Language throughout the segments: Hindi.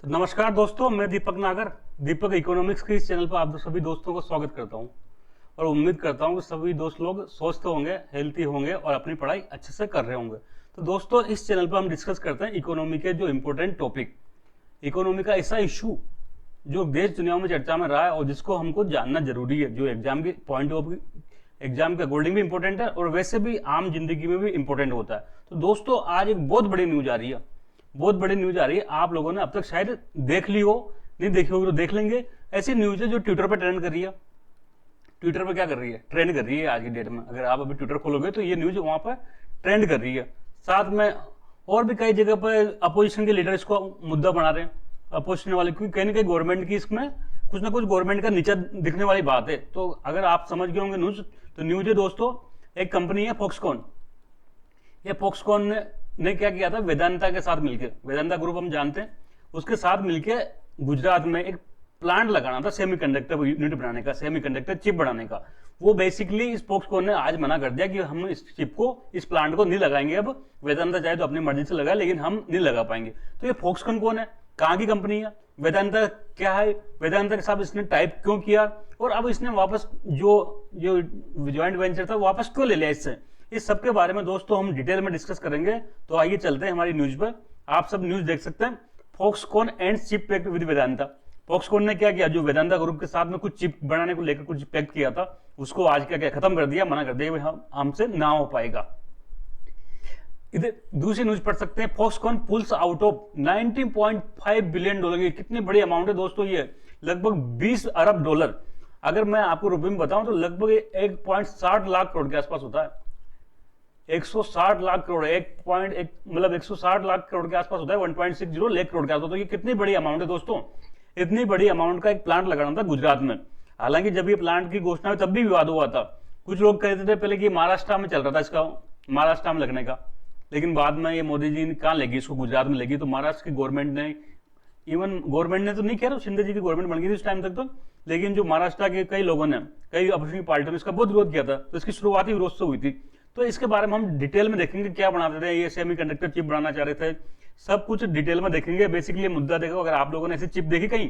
तो नमस्कार दोस्तों, मैं दीपक नागर दीपक इकोनॉमिक्स के इस चैनल पर आप सभी दोस्तों को स्वागत करता हूं और उम्मीद करता हूं कि सभी दोस्त लोग स्वस्थ होंगे, हेल्थी होंगे और अपनी पढ़ाई अच्छे से कर रहे होंगे। तो दोस्तों, इस चैनल पर हम डिस्कस करते हैं इकोनॉमी के जो इंपॉर्टेंट टॉपिक, इकोनॉमी का ऐसा इशू जो देश दुनिया में चर्चा में रहा है और जिसको हमको जानना जरूरी है, जो एग्जाम के पॉइंट ऑफ एग्जाम के अकॉर्डिंग भी इंपॉर्टेंट है और वैसे भी आम जिंदगी में भी इंपॉर्टेंट होता है। तो दोस्तों, आज एक बहुत बड़ी न्यूज आ रही है, बहुत बड़ी न्यूज आ रही है। आप लोगों ने अब तक शायद देख ली हो, नहीं देखी होगी तो देख लेंगे। ऐसी न्यूज है जो ट्विटर पर ट्रेंड कर रही है। ट्विटर पर क्या कर रही है? ट्रेंड कर रही है आज की डेट में। अगर आप अभी ट्विटर खोलोगे तो ये न्यूज वहां पर ट्रेंड कर रही है। साथ में और भी कई जगह पर अपोजिशन के लीडर इसको मुद्दा बना रहे हैं, अपोजिशन वाले, क्योंकि कहीं ना कहीं गवर्नमेंट की इसमें कुछ ना कुछ गवर्नमेंट का नीचा दिखने वाली बात है। तो अगर आप समझ गए होंगे न्यूज, तो न्यूज है दोस्तों, एक कंपनी है फॉक्सकॉन। ये फॉक्सकॉन ने क्या किया था, वेदांता के साथ मिलकर, वेदांता ग्रुप हम जानते हैं, उसके साथ मिलकर गुजरात में एक प्लांट लगाना था सेमीकंडक्टर यूनिट बनाने का, सेमीकंडक्टर चिप बनाने का। वो बेसिकली इस फॉक्सकॉन ने आज मना कर दिया कि हम इस चिप को, इस प्लांट को नहीं लगाएंगे। अब वेदांता चाहे तो अपनी मर्जी से लगाए, लेकिन हम नहीं लगा पाएंगे। तो ये फॉक्सकॉन कौन है, कहाँ की कंपनी है, वेदांता क्या है, वेदांता के साथ इसने टाइप क्यों किया और अब इसने वापस जो जो ज्वाइंट वेंचर था वापस क्यों ले लिया इससे, इस सब के बारे में दोस्तों हम डिटेल में डिस्कस करेंगे। तो आइए चलते हैं हमारी न्यूज पर। आप सब न्यूज देख सकते हैं, Foxconn and chip pact with Vedanta. Foxconn ने क्या किया, जो वेदांता ग्रुप के साथ में कुछ चिप बनाने को लेकर कुछ पैक्ट किया था, उसको आज क्या किया, खत्म कर दिया, मना कर दिया, हमसे ना हो पाएगा। इधर दूसरी न्यूज पढ़ सकते हैं, Foxconn pools out of $19.5 billion की कितनी बड़ी अमाउंट है दोस्तों, ये लगभग 20 अरब डॉलर। अगर मैं आपको रुपए में बताऊं तो लगभग 1.60 लाख करोड़ के आसपास होता है। 160 लाख करोड़, 1.1 मतलब 160 लाख करोड़ के आसपास होता है, 1.60 लाख करोड़ के आसपास। तो ये कितनी बड़ी अमाउंट है दोस्तों, इतनी बड़ी अमाउंट का एक प्लांट लगाना था गुजरात में। हालांकि जब ये प्लांट की घोषणा हुई तब भी विवाद हुआ था। कुछ लोग कहते थे पहले कि महाराष्ट्र में चल रहा था इसका, महाराष्ट्र में लगने का, लेकिन बाद में ये मोदी जी ने कहाँ लगी, इसको गुजरात में लगी। तो महाराष्ट्र की गवर्नमेंट ने, इवन गवर्नमेंट ने तो नहीं कह रहा, शिंदे जी की गवर्नमेंट बन गई थी उस टाइम तक तो, लेकिन जो महाराष्ट्र के कई लोगों ने, कई अपोजिशन पार्टियों ने इसका बहुत विरोध किया था। तो इसकी शुरुआती विरोध से हुई थी। तो इसके बारे में हम डिटेल में देखेंगे, क्या बनाते थे ये, सेमीकंडक्टर चिप बनाना चाह रहे थे, सब कुछ डिटेल में देखेंगे। बेसिकली मुद्दा देखो, अगर आप लोगों ने ऐसी चिप देखी कहीं,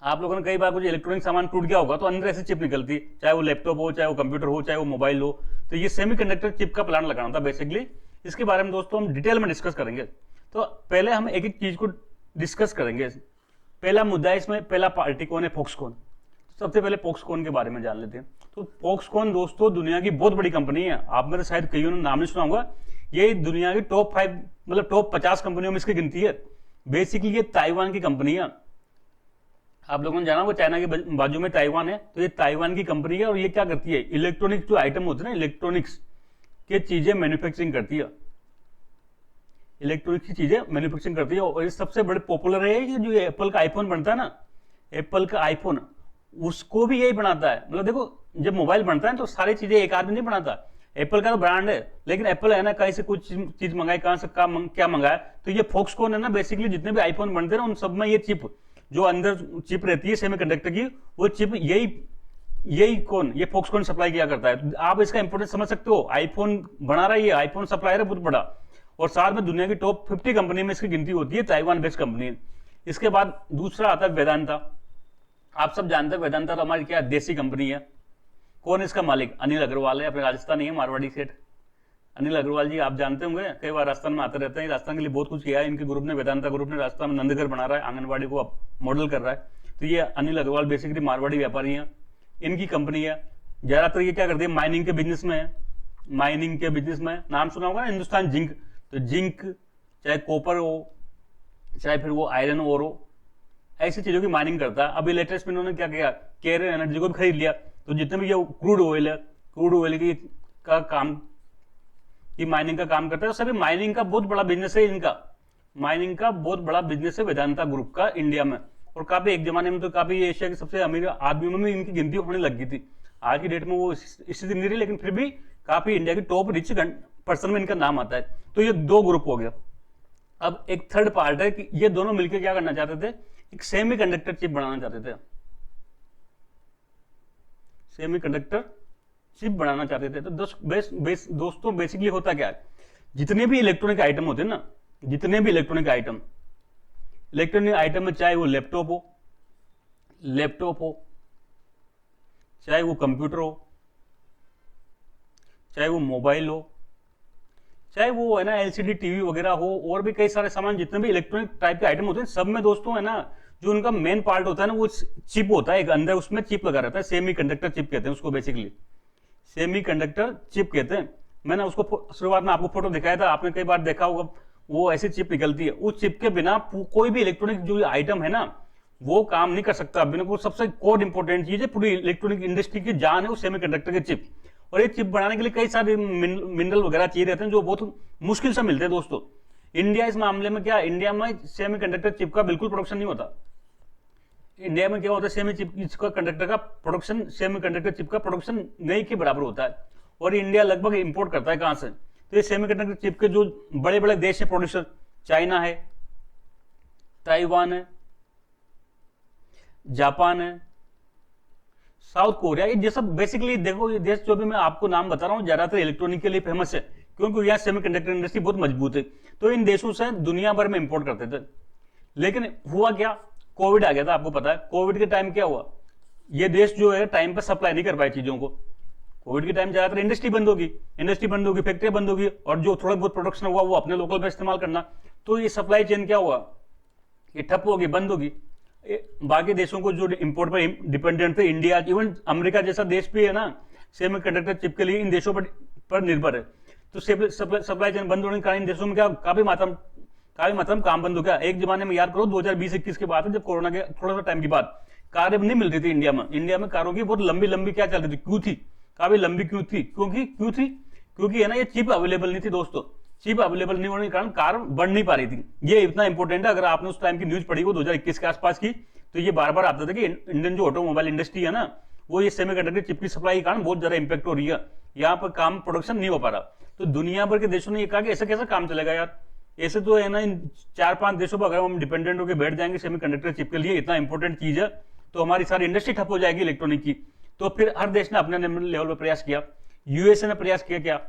आप लोगों ने कई बार कुछ इलेक्ट्रॉनिक सामान टूट गया होगा तो अंदर ऐसी चिप निकलती, चाहे वो लैपटॉप हो, चाहे वो कंप्यूटर हो, चाहे वो मोबाइल हो। तो ये सेमीकंडक्टर चिप का प्लान लगाना था बेसिकली। इसके बारे में दोस्तों हम डिटेल में डिस्कस करेंगे। तो पहले हम एक एक चीज को डिस्कस करेंगे। पहला मुद्दा है इसमें, पहला पार्टी कौन है, फॉक्सकॉन। सबसे पहले फॉक्सकॉन के बारे में जान लेते हैं। तो फॉक्सकॉन दोस्तों दुनिया की बहुत बड़ी कंपनी है। आप मेरे शायद कईयों ने नाम नहीं सुना होगा। ये दुनिया की टॉप 5 मतलब टॉप 50 कंपनियों में इसकी गिनती है। बेसिकली ये ताइवान की कंपनी है। आप लोगों ने जाना वो चाइना के बाजू में ताइवान है, तो ये ताइवान की कंपनी है। और ये क्या करती है, इलेक्ट्रॉनिक्स जो आइटम होते हैं ना, इलेक्ट्रॉनिक्स की चीजें मैन्युफैक्चरिंग करती है, इलेक्ट्रॉनिक्स की चीजें मैन्युफैक्चरिंग करती है। और ये सबसे बड़े पॉपुलर है कि जो एप्पल का आईफोन बनता है ना, एप्पल का आईफोन, उसको भी यही बनाता है। मतलब देखो, जब मोबाइल बनता है तो सारी चीजें एक आदमी नहीं बनाता। एप्पल का तो ब्रांड है, लेकिन एप्पल है ना, कहीं से कुछ चीज मंगाए, कहां से क्या मंगाया। तो ये फॉक्सकॉन है ना, बेसिकली जितने भी आईफोन बनते हैं ना, उन सब में ये चिप, जो अंदर चिप रहती है सेमीकंडक्टर की, वो चिप यही कौन, ये फॉक्सकॉन सप्लाई किया करता है। तो आप इसका इंपोर्टेंस समझ सकते हो। आईफोन बना रहा है, ये आईफोन सप्लायर है बहुत बड़ा, और साथ में दुनिया की टॉप 50 कंपनी में इसकी गिनती होती है, ताइवान बेस्ड कंपनी है। इसके बाद दूसरा आता है वेदांता। आप सब जानते हैं वेदांता तो हमारी क्या देसी कंपनी है। कौन है इसका मालिक, अनिल अग्रवाल है, अपने राजस्थानी है, मारवाड़ी सेठ अनिल अग्रवाल जी। आप जानते होंगे, कई बार राजस्थान में आते रहते हैं। राजस्थान के लिए बहुत कुछ किया है इनके ग्रुप ने, वेदांता ग्रुप ने। राजस्थान में नंदघर बना रहा है, आंगनबाड़ी को मॉडल कर रहा है। तो ये अनिल अग्रवाल बेसिकली मारवाड़ी व्यापारी है, इनकी कंपनी है। ज्यादातर ये क्या करती है, माइनिंग के बिजनेस में है। माइनिंग के बिजनेस में नाम सुना होगा ना, हिंदुस्तान जिंक। तो जिंक चाहे कॉपर हो, चाहे फिर वो आयरन ओर हो, ऐसी चीजों की माइनिंग करता है। अभी लेटेस्ट में इन्होंने क्या किया, केयर एनर्जी को भी खरीद लिया। तो जितने भी ये क्रूड ऑयल है, क्रूड ऑयल की का काम की माइनिंग का काम करता है, सभी माइनिंग का बहुत बड़ा बिजनेस है इनका। माइनिंग का बहुत बड़ा बिजनेस है वेदांता ग्रुप का इंडिया में। और काफी एक जमाने में तो काफी एशिया के सबसे अमीर आदमियों में इनकी गिनती होने लग गई थी। आज की डेट में वो स्थिति नहीं रही, लेकिन फिर भी काफी इंडिया की टॉप रिच पर्सन में इनका नाम आता है। तो ये दो ग्रुप हो गया। अब एक थर्ड पार्ट है कि ये दोनों मिलकर क्या करना चाहते थे, एक सेमीकंडक्टर चिप बनाना चाहते थे। सेमीकंडक्टर चिप बनाना चाहते थे। तो दोस्तों बेसिकली होता क्या है, जितने भी इलेक्ट्रॉनिक आइटम होते हैं ना, जितने भी इलेक्ट्रॉनिक आइटम, इलेक्ट्रॉनिक आइटम में चाहे वो लैपटॉप हो, चाहे वो कंप्यूटर हो, चाहे वो मोबाइल हो, चाहे वो है ना एलसीडी टीवी वगैरह हो, और भी कई सारे सामान जितने भी इलेक्ट्रॉनिक टाइप के आइटम होते हैं सब में दोस्तों है ना जो उनका मेन पार्ट होता है ना वो चिप होता है, एक अंदर उसमें चिप लगा रहता है, सेमी कंडक्टर चिप कहते हैं उसको, बेसिकली सेमी कंडक्टर चिप कहते हैं। मैंने उसको शुरुआत में आपको फोटो दिखाया था, आपने कई बार देखा होगा, वो ऐसी चिप निकलती है, उस चिप के बिना कोई भी इलेक्ट्रॉनिक जो आइटम है ना वो काम नहीं कर सकता बिना। वो सबसे कोर इंपॉर्टेंट चीज है पूरी इलेक्ट्रॉनिक इंडस्ट्री की जान है वो सेमी कंडक्टर के चिप। और ये चिप बनाने के लिए कई सारे मिनरल वगैरह चाहिए रहते हैं जो बहुत मुश्किल से मिलते हैं दोस्तों। इंडिया इस मामले में क्या, इंडिया में सेमी कंडक्टर चिप का बिल्कुल प्रोडक्शन नहीं होता। इंडिया में क्या होता है, सेमी कंडक्टर का प्रोडक्शन, सेमी कंडक्टर चिप का प्रोडक्शन नहीं के बराबर होता है, और इंडिया लगभग इंपोर्ट करता है कहां से। तो ये सेमी कंडक्टर चिप के जो बड़े बड़े देश है प्रोड्यूसर, चाइना है, ताइवान है, जापान है, साउथ कोरिया, ये सब बेसिकली देखो ये देश जो भी मैं आपको नाम बता रहा हूं ज्यादातर इलेक्ट्रॉनिक के लिए फेमस है, क्योंकि यहाँ सेमीकंडक्टर इंडस्ट्री बहुत मजबूत है। तो इन देशों से दुनिया भर में इंपोर्ट करते थे। लेकिन हुआ क्या, कोविड आ गया था, आपको पता है कोविड के टाइम क्या हुआ, ये देश जो है टाइम पर सप्लाई नहीं कर पाए चीजों को। कोविड के टाइम ज्यादातर इंडस्ट्री बंद होगी, फैक्ट्रियां बंद होगी, और जो थोड़ा बहुत प्रोडक्शन हुआ वो अपने लोकल पे इस्तेमाल करना। तो ये सप्लाई चेन क्या हुआ, ये ठप होगी, बंद होगी। बाकी देशों को जो इंपोर्ट पर डिपेंडेंट थे, इंडिया, इवन अमेरिका जैसा देश भी है ना सेमी कंडक्टर चिप के लिए इन देशों पर निर्भर है। तो सप्लाई चेन बंद होने के कारण इन देशों में क्या काफी मात्रा में काम बंद हो गया। एक जमाने में याद करो 2020-21 की बात है, जब कोरोना के थोड़ा सा टाइम की बात, कार नहीं मिल रही थी इंडिया में कारों की बहुत लंबी क्या चल रही थी, क्यों थी, काफी लंबी क्यों थी, क्योंकि है ना ये चिप अवेलेबल नहीं थी दोस्तों। चिप अवेलेबल नहीं होने के कारण कार बढ़ नहीं पा रही थी। ये इतना इंपॉर्टेंट है, अगर आपने उस टाइम की न्यूज पढ़ी हो 2021 के आसपास की, तो ये बार बार आता था कि इंडियन जो ऑटोमोबाइल इंडस्ट्री है ना वो ये सेमीकंडक्टर चिप की सप्लाई के कारण बहुत ज्यादा इंपैक्ट हो रही है, यहाँ पर काम प्रोडक्शन नहीं हो पा रहा। तो दुनिया भर के देशों ने ये कहा कि ऐसा कैसा काम चलेगा यार, ऐसे तो है ना इन 4-5 देशों पर अगर हम डिपेंडेंट होकर बैठ जाएंगे सेमीकंडक्टर चिप के लिए, इतना इंपॉर्टेंट चीज है, तो हमारी सारी इंडस्ट्री ठप हो जाएगी इलेक्ट्रॉनिक की। तो फिर हर देश ने अपने लेवल पर प्रयास किया। यूएसए ने प्रयास किया, क्या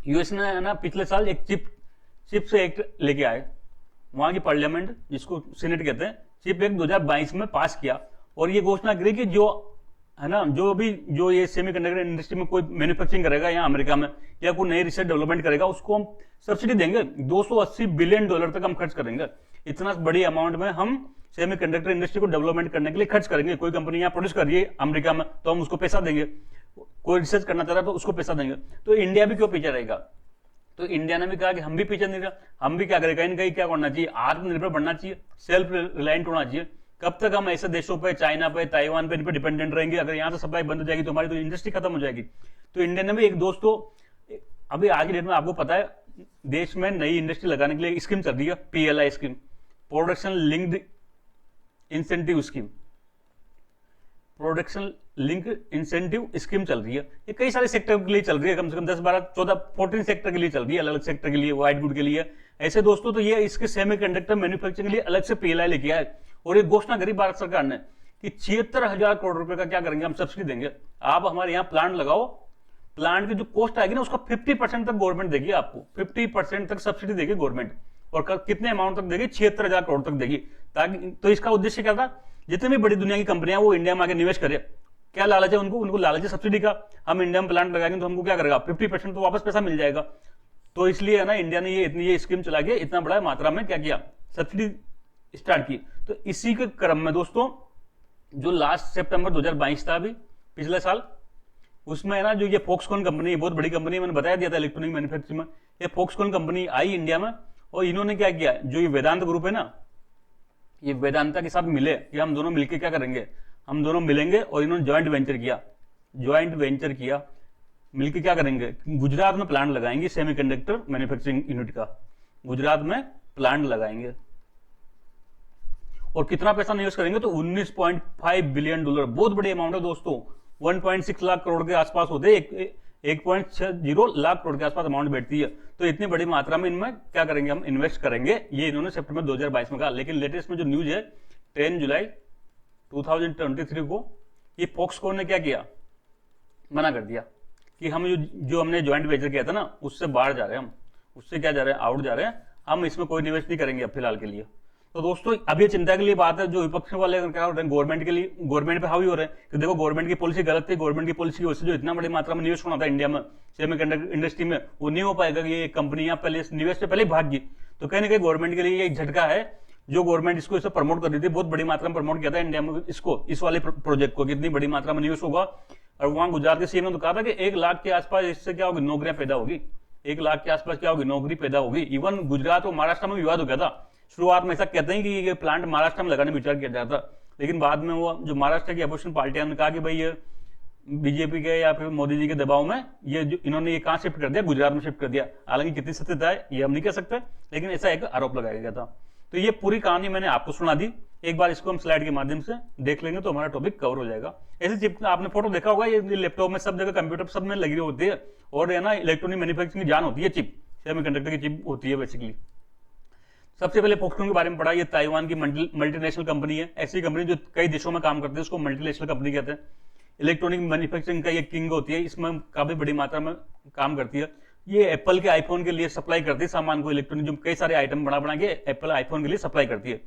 यूएसए ने ना पिछले साल एक चिप से एक्ट लेके आए, वहां की पार्लियामेंट जिसको सीनेट कहते हैं, चिप एक्ट 2022 में पास किया, और ये घोषणा करी कि जो है ना जो ये सेमीकंडक्टर इंडस्ट्री में कोई मैन्युफैक्चरिंग करेगा यहाँ अमेरिका में या कोई नई रिसर्च डेवलपमेंट करेगा उसको हम सब्सिडी देंगे, $280 बिलियन तक हम खर्च करेंगे। इतना बड़ी अमाउंट में हम सेमीकंडक्टर इंडस्ट्री को डेवलपमेंट करने के लिए खर्च करेंगे। कोई कंपनी यहाँ प्रोड्यूस कर रही है अमेरिका में तो हम उसको पैसा देंगे, कोई रिसर्च करना चाह रहा है तो उसको पैसा देंगे। तो इंडिया भी क्यों पीछे रहेगा, तो इंडिया ने भी कहा कि हम भी पीछे नहीं रहा, हम भी क्या करें, कहीं ना कहीं क्या करना चाहिए, आत्मनिर्भर बनना चाहिए, सेल्फ रिलायंट होना चाहिए। कब तक हम ऐसे देशों पे, चाइना पे, ताइवान पे, इन पे डिपेंडेंट रहेंगे, अगर यहाँ से सप्लाई बंद हो जाएगी तो हमारी तो इंडस्ट्री खत्म हो जाएगी। तो इंडिया ने भी एक दोस्तों, अभी आज की डेट में आपको पता है देश में नई इंडस्ट्री लगाने के लिए स्कीम चल रही है, PLI scheme, production linked incentive scheme, production link incentive scheme चल रही है। ये कई सारे सेक्टर के लिए चल रही है, कम से कम 10, 12, 14, 14 सेक्टर के लिए चल रही है, अलग अलग सेक्टर के लिए, व्हाइट गुड के लिए ऐसे दोस्तों। तो ये इसके सेमीकंडक्टर मैन्युफैक्चरिंग के लिए अलग से PLI लेके आए, और एक घोषणा करी भारत सरकार ने कि 76,000 करोड़ रुपए का क्या करेंगे, हम सब्सिडी देंगे, आप हमारे यहाँ प्लांट लगाओ, प्लांट की जो कॉस्ट आएगी ना उसका 50% तक गवर्नमेंट देगी, आपको 50% तक सब्सिडी देगी गवर्नमेंट, और कितने अमाउंट तक देगी, 76,000 करोड़ तक देगी। ताकि तो इसका उद्देश्य क्या था, जितनी भी बड़ी दुनिया की कंपनियां वो इंडिया में आके निवेश करे। क्या लालच है उनको लालच है सब्सिडी का, हम इंडिया में प्लांट लगाएंगे तो हमको क्या करेगा, 50% तो वापस पैसा मिल जाएगा। तो इसलिए है ना इंडिया ने ये स्कीम चला के इतना बड़ा मात्रा में क्या किया, सब्सिडी स्टार्ट की। तो इसी के क्रम में दोस्तों जो लास्ट सितंबर 2022 था, अभी पिछले साल, उसमें है ना जो ये फॉक्सकॉन कंपनी, बहुत बड़ी कंपनी, मैंने बताया दिया था इलेक्ट्रॉनिक मैन्युफैक्चरिंग में, ये फॉक्सकॉन कंपनी आई इंडिया में, और इन्होंने क्या किया, जो ये वेदांत ग्रुप है ना, ये वेदांता के साथ मिले कि हम दोनों मिलकर क्या करेंगे, हम दोनों मिलेंगे, और इन्होंने ज्वाइंट वेंचर किया, मिलकर क्या करेंगे, गुजरात में प्लांट लगाएंगे सेमीकंडक्टर मैन्युफैक्चरिंग यूनिट का, गुजरात में प्लांट लगाएंगे। और कितना पैसा निवेश करेंगे, तो $19.5 बिलियन, बहुत बड़ी अमाउंट है दोस्तों, 1.6 लाख करोड़ के आसपास होते, 1.60 लाख करोड़ के आसपास अमाउंट बैठती है। तो इतनी बड़ी मात्रा में इनमें क्या करेंगे, हम इन्वेस्ट करेंगे, ये इन्होंने सितंबर 2022 में कहा। लेकिन लेटेस्ट में जो न्यूज है 10 जुलाई 2023 को ये फॉक्सकॉन ने क्या किया, मना कर दिया कि हम जो हमने ज्वाइंट वेंचर किया था ना उससे बाहर जा रहे हैं, हम उससे क्या जा रहे हैं, आउट जा रहे हैं, हम इसमें कोई निवेश नहीं करेंगे अब फिलहाल के लिए। तो दोस्तों अब ये चिंता के लिए बात है, जो विपक्ष वाले क्या हो रहे हैं, गवर्नमेंट के लिए, गवर्नमेंट पे हावी हो रहे हैं कि देखो गवर्नमेंट की पॉलिसी गलत थी, गवर्नमेंट की पॉलिसी की वजह से जो इतना बड़ी मात्रा में निवेश होना था इंडिया में सेमीकंडक्टर इंडस्ट्री में, वो नहीं हो पाएगा कि ये कंपनियां पहले निवेश से पहले भाग गई। तो कहीं ना कहीं गवर्नमेंट के लिए एक झटका है, जो गवर्नमेंट इसको इसे प्रमोट कर रही थी, बहुत बड़ी मात्रा में प्रमोट किया था इंडिया में इसको, इस वाले प्रोजेक्ट को, कितनी बड़ी मात्रा में निवेश होगा। और वहां गुजरात के सीएम ने तो कहा था कि 1 लाख के आसपास इससे क्या होगी, नौकरियां पैदा होगी, 1 लाख के आसपास क्या होगी, नौकरी पैदा होगी। इवन गुजरात और महाराष्ट्र में विवाद हो गया था। शुरुआत में ऐसा कहते हैं कि ये प्लांट महाराष्ट्र में लगाने विचार किया जाता, लेकिन बाद में वो जो महाराष्ट्र की अपोजिशन पार्टियां ने कहा कि भाई ये बीजेपी के या फिर मोदी जी के दबाव में ये जो इन्होंने ये कहां शिफ्ट कर दिया, गुजरात में शिफ्ट कर दिया। हालांकि कितनी सत्यता है ये हम नहीं कह सकते, लेकिन ऐसा एक आरोप लगाया गया था। तो ये पूरी कहानी मैंने आपको सुना दी, एक बार इसको हम स्लाइड के माध्यम से देख लेंगे तो हमारा टॉपिक कवर हो जाएगा। ऐसे चिप आपने फोटो देखा होगा, ये लैपटॉप में सब जगह, कंप्यूटर सब में लगी होती है, और है ना इलेक्ट्रॉनिक मैन्युफैक्चरिंग की जान होती है, चिप सेमीकंडक्टर की चिप होती है बेसिकली। सबसे पहले फॉक्सकॉन के बारे में पढ़ा, ये ताइवान की मल्टीनेशनल कंपनी है, ऐसी कंपनी जो कई देशों में काम करती है, उसको मल्टीनेशनल कंपनी कहते हैं। इलेक्ट्रॉनिक मैन्युफैक्चरिंग का ये किंग होती है, इसमें काफी बड़ी मात्रा में काम करती है। ये एप्पल के आईफोन के लिए सप्लाई करती है सामान को, इलेक्ट्रॉनिक जो कई सारे आइटम बना के एप्पल आईफोन के लिए सप्लाई करती है।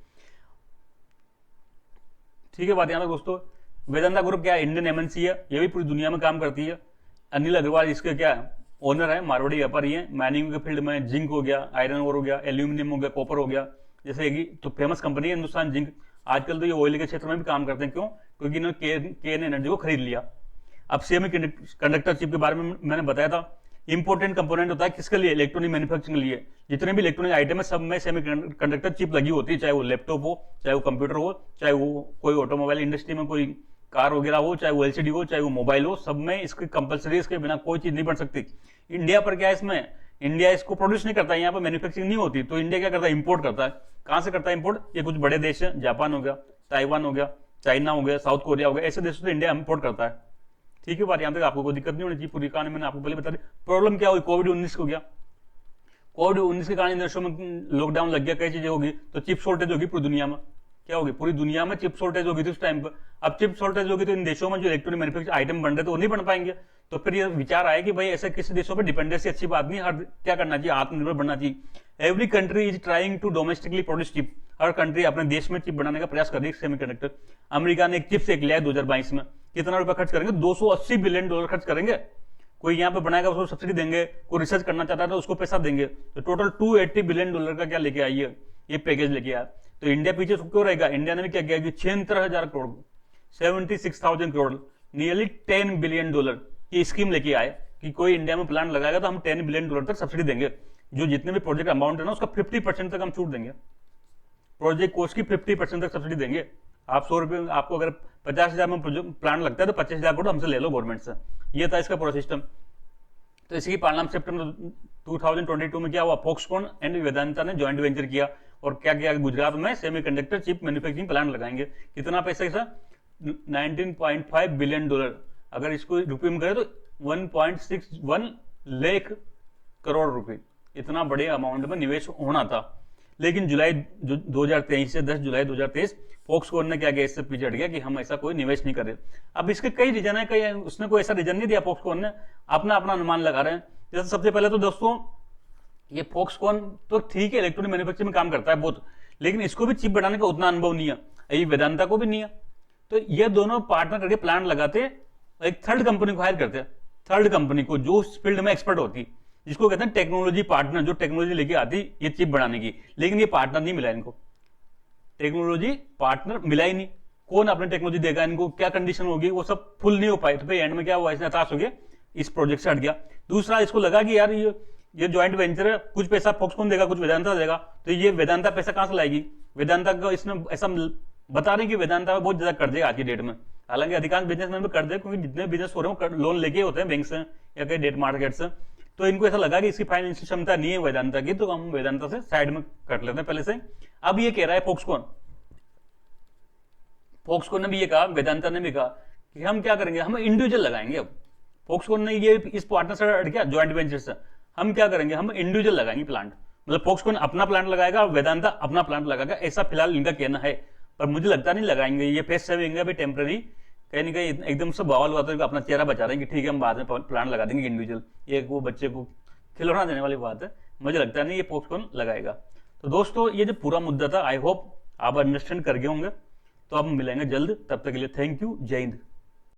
ठीक है, बात यहाँ तक दोस्तों। वेदांता ग्रुप क्या है, इंडियन एमएनसी है, ये भी पूरी दुनिया में काम करती है। अनिल अग्रवाल इसके क्या ओनर है, मारवाड़ी व्यापारी है। माइनिंग के फील्ड में जिंक हो गया, आयरन ओर हो गया, एल्यूमिनियम हो गया, कॉपर हो गया, जैसे कि तो फेमस कंपनी है हिंदुस्तान जिंक। आजकल तो ये ऑयल के क्षेत्र में भी काम करते हैं, क्यों, क्योंकि इन्होंने केन एनर्जी को खरीद लिया। अब सेमी कंडक्टर चिप के बारे में मैंने बताया था, इंपोर्टेंट कंपोनेंट होता है किसके लिए, इलेक्ट्रॉनिक मैन्युफैक्चरिंग के लिए। जितने भी इलेक्ट्रॉनिक आइटम है सब में सेमी कंडक्टर चिप लगी होती है, चाहे वो लैपटॉप हो, चाहे वो कंप्यूटर हो, चाहे वो कोई ऑटोमोबाइल इंडस्ट्री में कोई कार वगैरह हो, चाहे वो एलसीडी हो, चाहे वो मोबाइल हो, सब में इसकी कंपलसरी, इसके बिना कोई चीज नहीं बन सकती। इंडिया पर क्या है, इसमें इंडिया इसको प्रोड्यूस नहीं करता है, यहाँ पर मैन्युफैक्चरिंग नहीं होती, तो इंडिया क्या करता है, इंपोर्ट करता है। कहां से करता है इंपोर्ट, ये कुछ बड़े देश है, जापान हो गया, ताइवान हो गया, चाइना हो गया, साउथ कोरिया हो गया, ऐसे देशों से इंडिया इंपोर्ट करता है। ठीक है बात, यहां तक आपको कोई दिक्कत नहीं होनी चाहिए। पूरी कहानी मैंने आपको पहले बता दी। प्रॉब्लम क्या हुई, कोविड-19 हो गया। कोविड-19 के कारण इन देशों में लॉकडाउन लग गया, कई चीजें होगी, तो चिप शॉर्टेज होगी पूरी दुनिया में। क्या होगी, पूरी दुनिया में चिप शॉर्टेज होगी थी उस टाइम पर। अब चिप शॉर्टेज होगी तो इन देशों में जो इलेक्ट्रॉनिक मैन्युफैक्चरिंग आइटम बन रहे थे वो नहीं बन पाएंगे। तो फिर ये विचार आया कि भाई ऐसे किसी देशों पर डिपेंडेंसी अच्छी बात नहीं, हर क्या करना चाहिए, आत्मनिर्भर बनना चाहिए। Every country is trying to domestically produce chip, हर कंट्री अपने देश में चिप बनाने का प्रयास कर रही है सेमीकंडक्टर। अमेरिका ने एक चिप एक लिया है 2022 में, कितना रुपया खर्च करेंगे, $280 बिलियन खर्च करेंगे। कोई यहाँ पे बनाएगा उसको सब्सिडी देंगे, कोई रिसर्च करना चाहता है तो उसको पैसा देंगे, तो टोटल $280 बिलियन का क्या लेके आई है, ये पैकेज लेके आया। तो इंडिया पीछे क्यों रहेगा, इंडिया ने भी क्या किया कि 76,000 करोड़ 76,000 करोड़ नियरली $10 बिलियन की स्कीम लेके आए कि कोई इंडिया में प्लांट लगाएगा तो हम $10 बिलियन तक सब्सिडी देंगे। जो जितने भी प्रोजेक्ट अमाउंट है ना उसका 50% तक हम छूट देंगे, प्रोजेक्ट कोस्ट की 50% तक सब्सिडी देंगे। आप 100 रुपये, आपको अगर 50,000 में प्लांट लगता है तो 25,000 करोड़ हमसे ले लो गवर्नमेंट से। ये था इसका पूरा सिस्टम। तो इसी की पालन सितंबर 2022 में क्या हुआ, फॉक्सकॉन एंड वेदांता ने ज्वाइंट वेंचर किया और क्या किया, गुजरात में सेमीकंडक्टर चिप मैन्युफैक्चरिंग प्लांट लगाएंगे। कितना पैसा इसका, $19.5 बिलियन। अगर इसको रुपये में करें तो 1.61 लाख करोड़ रुपए, इतना बड़े अमाउंट में निवेश होना था। लेकिन जुलाई 2023 से 10 जुलाई 2023 फॉक्सकॉन ने क्या किया, इससे पीछे हट गया कि हम ऐसा कोई निवेश नहीं कर रहे। अब इसके कई रीजन है, कई उसने कोई ऐसा रीजन नहीं दिया, फॉक्सकॉन ने अपना अपना अनुमान लगा रहे हैं। जैसे सबसे पहले तो दोस्तों ये फॉक्सकॉन तो ठीक है इलेक्ट्रॉनिक मैन्युफैक्चरिंग में काम करता है बहुत, लेकिन इसको भी चिप बनाने का उतना अनुभव नहीं है, ये वेदांता को भी नहीं है। तो ये दोनों पार्टनर करके प्लांट लगाते, एक थर्ड कंपनी को हायर करते, थर्ड कंपनी को जो उस फील्ड में एक्सपर्ट होती, जिसको कहते हैं टेक्नोलॉजी पार्टनर, जो टेक्नोलॉजी लेके आती ये चिप बनाने की। लेकिन ये पार्टनर नहीं मिला इनको, टेक्नोलॉजी पार्टनर मिला ही नहीं। कौन अपने टेक्नोलॉजी देगा इनको, क्या कंडीशन होगी, वो सब फुल नहीं हो पाए। तो एंड में क्या हुआ, इसने हताश हो गया, इस प्रोजेक्ट से हट गया। दूसरा इसको लगा कि यार ये ज्वाइंट वेंचर है, कुछ पैसा फॉक्सकॉन देगा, कुछ वेदांता देगा, तो ये वेदांता पैसा कहां से लाएगी। वेदांता का इसने ऐसा बता रहे कि वेदांता में बहुत ज्यादा कर्जे आज की डेट में, हालांकि अधिकांश बिजनेसमैन में कर्जे, क्योंकि जितने बिजनेस हो रहे हैं लोन लेके होते हैं बैंक से या कई डेट मार्केट से। तो इनको ऐसा लगा कि इसकी फाइनेंशियल क्षमता नहीं है वेदांता की, तो हम वेदांता से साइड में कट लेते हैं पहले से। अब ये कह रहा है फॉक्सकॉन ने भी ये कहा, वेदांता ने भी कहा कि हम क्या करेंगे, हम इंडिविजुअल लगाएंगे। अब फॉक्सकॉन ने ये इस पार्टनर से हट गया, ज्वाइंट वेंचर से, हम क्या करेंगे, हम इंडिविजुअल लगाएंगे प्लांट। मतलब फॉक्सकॉन अपना प्लांट लगाएगा और वेदांता अपना प्लांट लगाएगा, ऐसा फिलहाल इनका कहना है। पर मुझे लगता नहीं लगाएंगे, ये फेस सेविंग है टेम्पररी, कहीं ना कहीं एकदम से बवाल हुआ तो अपना चेहरा बचा रहे हैं कि ठीक है हम बाद में प्लांट लगा देंगे इंडिविजुअल, एक वो बच्चे को खिलौना देने वाली बात है। मुझे लगता नहीं ये फॉक्सकॉन लगाएगा। तो दोस्तों ये जो पूरा मुद्दा था, आई होप आप अंडरस्टैंड कर गए होंगे। तो अब मिलेंगे जल्द, तब तक के लिए थैंक यू, जय हिंद।